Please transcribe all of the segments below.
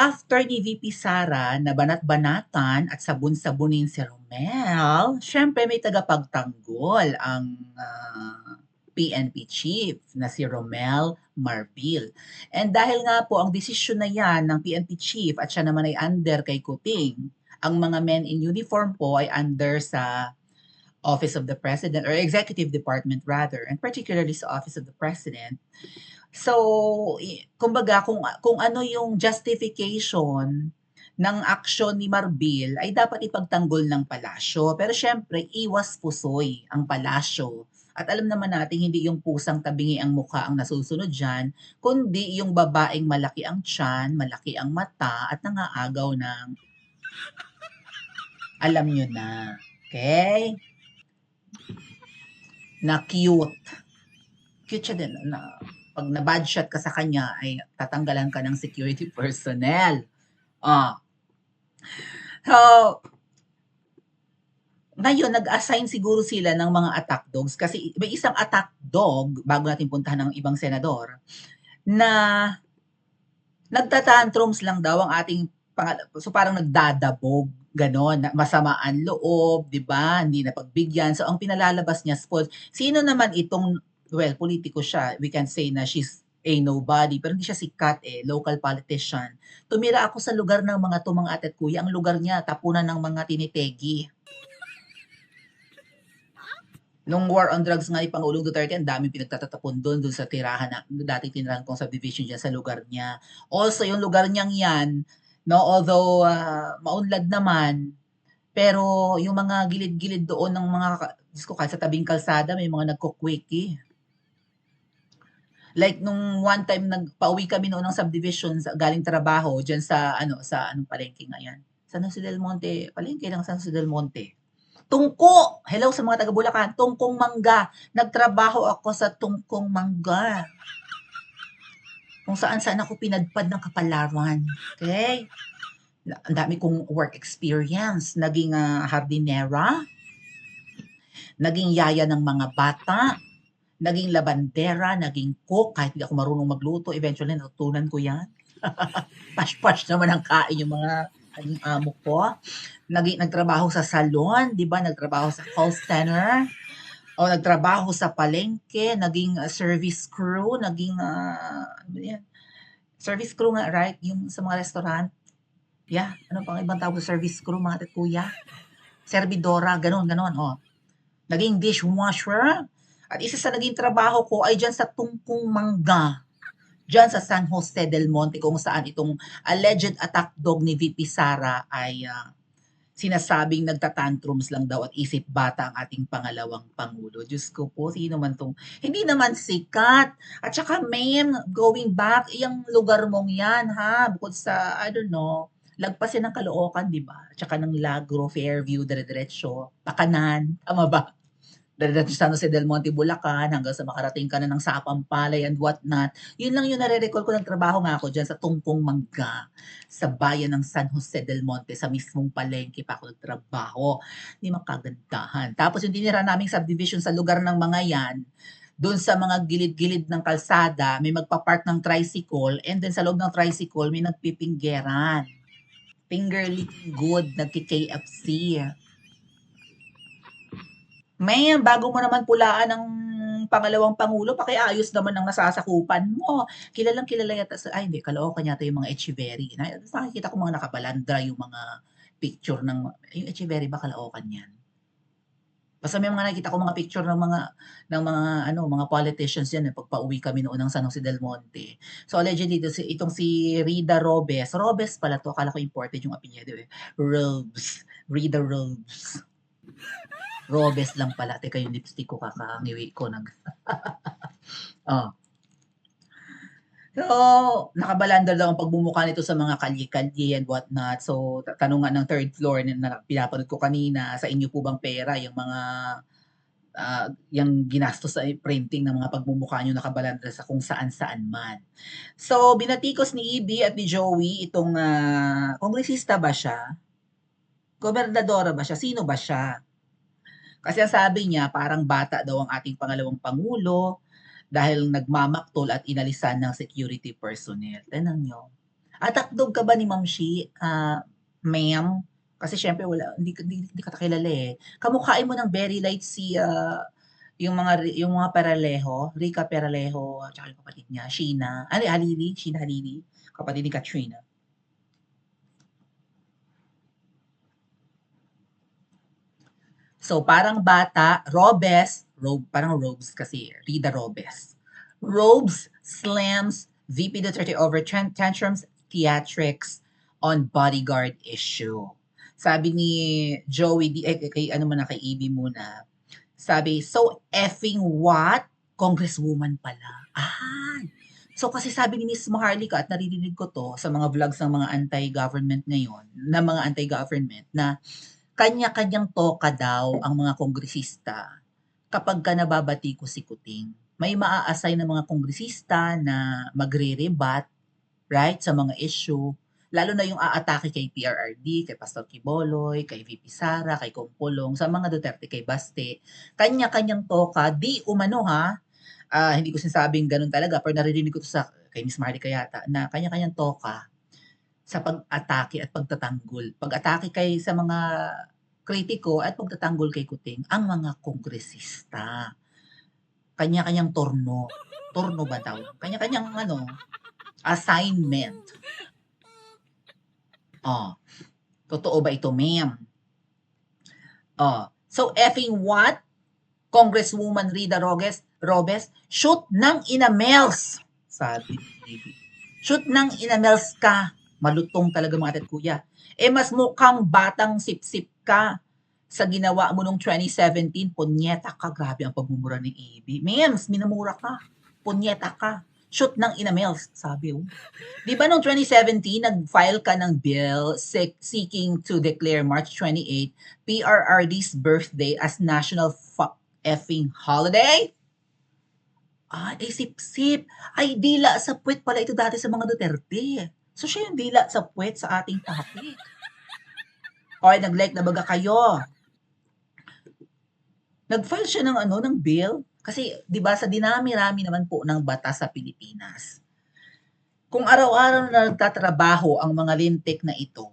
After ni VP Sara na banat-banatan at sabon-sabunin si Romel, siyempre may tagapagtanggol ang PNP chief na si Romel Marbil. And dahil nga po ang desisyon na yan ng PNP chief at siya naman ay under kay Kuting, ang mga men in uniform po ay under sa Office of the President or Executive Department rather, and particularly sa Office of the President. So, kumbaga kung ano yung justification ng aksyon ni Marbil ay dapat ipagtanggol ng palasyo. Pero siyempre, iwas pusoy ang palasyo. At alam naman natin, hindi yung pusang tabingi ang mukha ang nasusunod dyan, kundi yung babaeng malaki ang tiyan, malaki ang mata, at nangaagaw ng alam nyo na. Okay? Na cute. Cute siya din. Pag na-bad shot ka sa kanya, ay tatanggalan ka ng security personnel. So, ngayon, nag-assign siguro sila ng mga attack dogs kasi may isang attack dog, bago natin puntahan ng ibang senador, na nagtatantrums lang daw ang ating so parang nagdadabog, ganon, masamaan loob, di ba? Hindi na pagbigyan. So, ang pinalalabas niya, sino naman itong, well, politiko siya. We can say na she's a nobody, pero hindi siya sikat local politician. Tumira ako sa lugar ng mga to mga ate at kuya. Ang lugar niya, tapunan ng mga tinitegi. Nung war on drugs nga ni Pangulong Duterte, ang daming pinagtatatapon doon sa tirahan na dati tinirahan kong subdivision dyan sa lugar niya. Also, yung lugar niyang yan, no, although maunlad naman, pero yung mga gilid-gilid doon ng mga, Diyos ko, kahit sa tabing kalsada, may mga nagkukwiki. Like nung one time nagpauwi kami noon ng subdivision galing trabaho diyan sa anong palengke nga yan. San Jose del Monte, palengke ng San Jose del Monte. Tungko! Hello sa mga taga Bulacan, Tungkong Mangga. Nagtrabaho ako sa Tungkong Mangga. Kung saan-saan ako pinadpad ng kapalaran. Okay? Ang dami kong work experience. Naging hardinera, naging yaya ng mga bata, naging labandera, naging cook, kahit hindi ako marunong magluto, eventually natutunan ko yan. Pash-pash naman ang kain yung mga amo ko. Nagtrabaho sa salon, di ba? Nagtrabaho sa call center, o nagtrabaho sa palengke, naging service crew, naging, service crew nga, right? Yung sa mga restaurant. Yeah, ano pang ibang tawag sa service crew, mga kuya? Servidora, ganun, Naging dishwasher. At isa sa naging trabaho ko ay dyan sa Tungkong Mangga. Dyan sa San Jose del Monte kung saan itong alleged attack dog ni VP Sara ay sinasabing nagtatantrums lang daw at isip bata ang ating pangalawang Pangulo. Diyos ko po, sino man tong, hindi naman sikat. At saka, ma'am, going back, yung lugar mong yan, ha? Bukod sa, I don't know, lagpasin ng Caloocan, di ba? At saka ng Lagro, Fairview, dire-diretso, Pakanan, tama ba? Dire-diretso sa San Jose del Monte, Bulacan, hanggang sa makarating ka na ng Sapang Palay and whatnot. Yun lang yung nare-recall ko, nagtrabaho nga ako dyan sa Tungkong Mangga, sa bayan ng San Jose del Monte, sa mismong palengke pa ako nagtrabaho. Hindi makagandahan. Tapos yung tinira naming subdivision sa lugar ng mga yan, doon sa mga gilid-gilid ng kalsada, may magpa-park ng tricycle, and then sa loob ng tricycle, may nagpipinggeran. Finger licking good, nagki-KFC. Ma'am, bago mo naman pulaan ng pangalawang pangulo, pakiayos naman ang nasasakupan mo. Kilalang kilala yata sa, ay hindi, Caloocan yata yung mga Echeverry. Nakikita ko mga nakabalandra yung mga picture ng, yung Echeverry ba Caloocan yan? Basta may mga nakita ko mga picture ng mga politicians yan pagpauwi kami noon ng San Jose del Monte. So allegedly itong si Rida Robes. Robes pala to, akala ko imported yung apelyido Robes. Rida Robes. Robes lang pala. Teka, yung lipstick ko kakangiwi ko. Oh. So, nakabalandar daw ang pagbumukha nito sa mga kalye-kalye and whatnot. So, tanungan ng third floor na pinapanood ko kanina, sa inyo po bang pera yung mga yung ginastos sa printing ng mga pagmumukha nyo nakabalandar sa kung saan-saan man. So, binatikos ni Ibi at ni Joey itong kongresista ba siya? Gobernadora ba siya? Sino ba siya? Kasi ang sabi niya, parang bata daw ang ating pangalawang Pangulo dahil nagmamaktol at inalisan ng security personnel. Tingnan nyo. Atakdog ka ba ni Ma'am Shi, ma'am? Kasi siyempre wala hindi kita kilala, eh. Kamukhain mo ng very light si, yung mga Peralejo, Rica Peralejo at saka yung kapatid niya, Sheena, ano Halili, Sheena Halili, kapatid ni Katrina. So, parang bata, parang Robes kasi, Rida Robes. Robes slams VP Duterte over tantrums, theatrics on bodyguard issue. Sabi ni Joey, kay ano muna, kay EB muna. Sabi, so effing what? Congresswoman pala. Ah, so kasi sabi ni Miss Maharlika at naririnig ko to sa mga vlogs ng mga anti-government ngayon, na mga anti-government na kanya-kanyang toka daw ang mga kongresista kapag ka nababati ko si Kuting. May maa-assign na mga kongresista na magre-rebat, right, sa mga issue, lalo na yung aatake kay PRRD, kay Pastor Quiboloy, kay VP Sara, kay Kumpulong, sa mga Duterte, kay Baste. Kanya-kanyang toka, di umano ha, hindi ko sinasabing ganun talaga, pero naririnig ko to sa kay Miss Marlica yata, na kanya-kanyang toka sa pag-atake at pagtatanggol. Pag-atake kay sa mga kritiko at pagtatanggol kay Kuting, ang mga kongresista. Kanya-kanyang turno. Turno ba daw? Kanya-kanyang assignment. Oh, totoo ba ito, ma'am? Oh, so effing what? Congresswoman Rida Robes, shoot ng inamels. Sabi ni shoot ng inamels ka. Malutong talaga mga atat kuya. Mas mukhang batang sip-sip ka sa ginawa mo nung 2017. Punyeta ka. Grabe ang pagmumura ni EB. Mems, minamura ka. Punyeta ka. Shoot ng inamels, sabi oh. Di ba noong 2017, nag-file ka ng bill seeking to declare March 28 PRRD's birthday as National effing holiday? Sip-sip. Ay, dila sa puwet pala ito dati sa mga Duterte. So, siya yung dila sa puwet sa ating topic. Okay, nag-like na baga kayo. Nag-file siya ng bill. Kasi, di ba, sa dinami-rami naman po ng batas sa Pilipinas. Kung araw-araw na nagtatrabaho ang mga lintik na ito,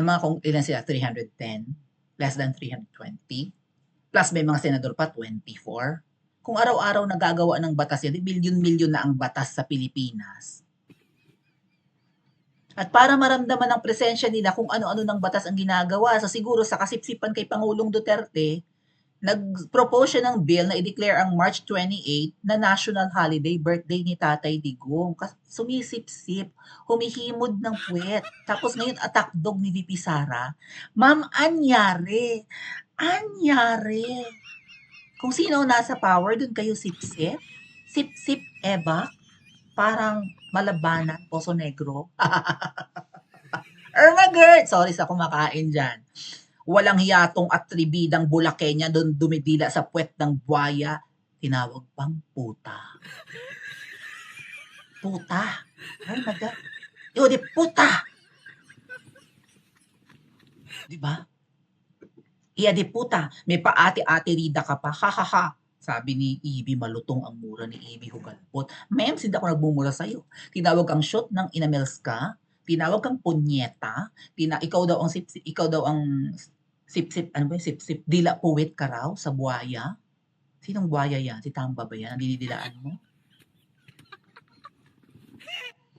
ng mga kung ilan sila, 310, less than 320, plus may mga senador pa, 24. Kung araw-araw nagagawa ng batas yan, milyon-milyon na ang batas sa Pilipinas. At para maramdaman ang presensya nila kung ano-ano ng batas ang ginagawa, so siguro sa kasipsipan kay Pangulong Duterte, nag-propose siya ng bill na i-declare ang March 28 na national holiday, birthday ni Tatay Digong. Sumisip-sip, humihimod ng puwet. Tapos ngayon atakdog ni VP Sara. Ma'am, anyari. Anyari. Kung sino nasa power, dun kayo sip-sip. Sip-sip, Eva. Parang malabanan, Poso Negro. Irma Gert! Sorry sa kumakain dyan. Walang hiyatong atribidang Bulakenya doon dumidila sa puwet ng buwaya. Tinawag pang puta. Puta. Ay, maga. Di puta. Di ba? Iya di puta. May paati-ati rida ka pa. Ha ha ha. Sabi ni EB, malutong ang mura ni EB Hugalpot. Ma'am, hindi ako nagmumura sa'yo. Tinawag kang shoot ng inamels ka. Tinawag kang punyeta. Ikaw daw ang sip-sip, ano ba yung sip-sip? Dila puwit ka raw sa buwaya. Sinong buwaya yan? Si Tamba ba yan? Ang dinidilaan mo?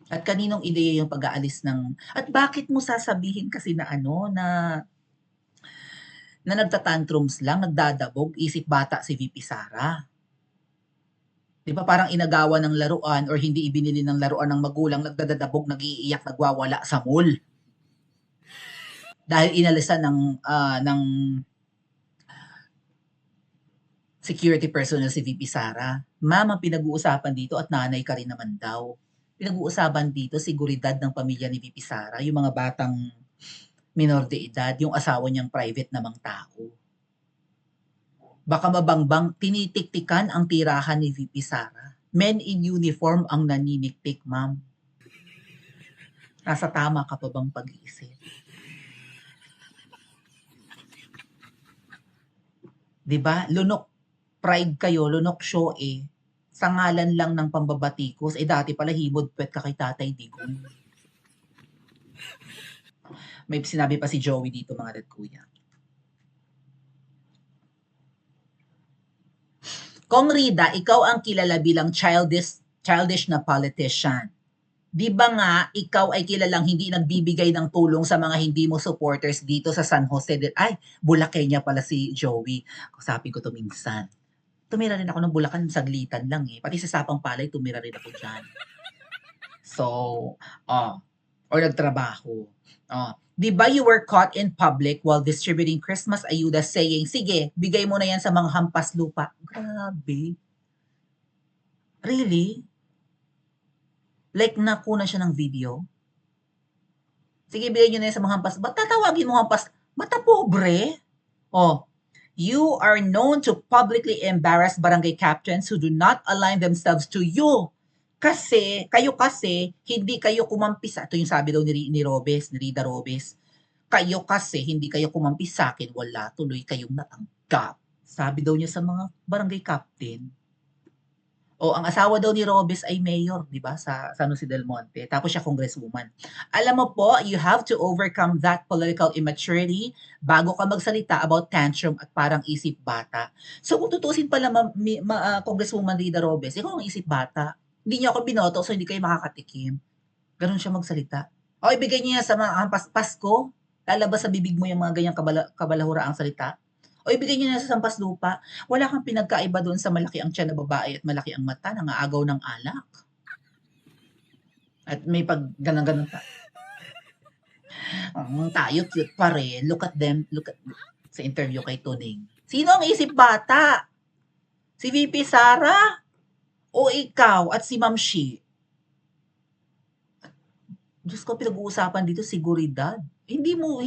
At kaninong ideya yung pag-aalis ng... At bakit mo sasabihin kasi na na nagtatantrums lang, nagdadabog, isip bata si VP Sara. Di ba parang inagawa ng laruan or hindi ibinili ng laruan ng magulang, nagdadabog, nag-iiyak, nagwawala sa mall. Dahil inalisan ng security personnel si VP Sara. Ma'am, ang pinag-uusapan dito at nanay ka rin naman daw. Pinag-uusapan dito seguridad ng pamilya ni VP Sara, yung mga batang minor de edad, yung asawa niyang private namang tao. Baka mabangbang tinitiktikan ang tirahan ni VP Sara. Men in uniform ang naniniktik, ma'am. Nasa tama ka pa bang pag-iisip? Diba? Lunok pride kayo, lunok show sa ngalan lang ng pambabatikos, dati pala himod puwet ka kay Tatay Digong. May sinabi pa si Joey dito mga ate at kuya. Kong Rida, ikaw ang kilala bilang childish na politician. Di ba nga, ikaw ay kilalang hindi nagbibigay ng tulong sa mga hindi mo supporters dito sa San Jose Ay, Bulaqueña pala si Joey. Kausapin ko 'to minsan. Tumira rin ako ng Bulacan, saglitan lang, eh. Pati sa Sapang Palay tumira rin ako diyan. So, oh, or nagtrabaho. Oh, 'di ba you were caught in public while distributing Christmas ayuda saying, "Sige, bigay mo na 'yan sa mga hampas lupa." Grabe. Really? Like nakuha siya ng video? Sige, bigay niyo na 'yan sa mga hampas. Ba't tatawagin mo hampas? Mata pobre. Oh, you are known to publicly embarrass barangay captains who do not align themselves to you. Kasi hindi kayo kumampi ito yung sabi daw ni Robes, ni Rida Robes. Kayo kasi hindi kayo kumampi sa'kin, wala tuloy kayong natanggap. Sabi daw niya sa mga barangay captain. O ang asawa daw ni Robes ay mayor, 'di ba, sa San Jose del Monte, tapos siya congresswoman. Alam mo po, you have to overcome that political immaturity bago ka magsalita about tantrum at parang isip bata. So kung tutuusin pala Congresswoman Rida Robes, ikaw ang isip bata. Hindi niyo ako binoto so hindi kayo makakatikim. Gano'n siya magsalita. O ibigay niyo yan sa mga Pasko, lalabas sa bibig mo yung mga ganyang kabalahuraang salita. O ibigay niyo na sa Sampas Lupa. Wala kang pinagkaiba doon sa malaki ang tiyan na babae at malaki ang mata, nangaagaw ng alak. At may pag ganon-ganon pa. Tayo cute pa rin. Look at sa interview kay Tuning. Sino ang isip bata? Si VP Sara? O ikaw at si Ma'am Shi? Diyos ko, pinag-uusapan dito seguridad. Hindi mo,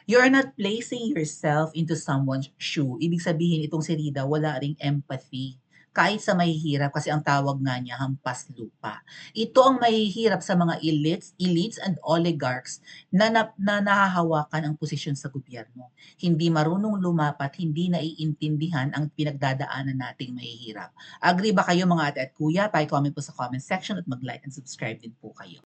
you're not placing yourself into someone's shoe. Ibig sabihin, itong si Rida, wala ring empathy. Kahit sa mahihirap, kasi ang tawag nga niya, hampas lupa. Ito ang mahihirap sa mga elites and oligarchs na nahahawakan ang posisyon sa gobyerno. Hindi marunong lumapat, hindi naiintindihan ang pinagdadaanan nating mahihirap. Agree ba kayo mga ate at kuya? Pa-comment po sa comment section at mag-like and subscribe din po kayo.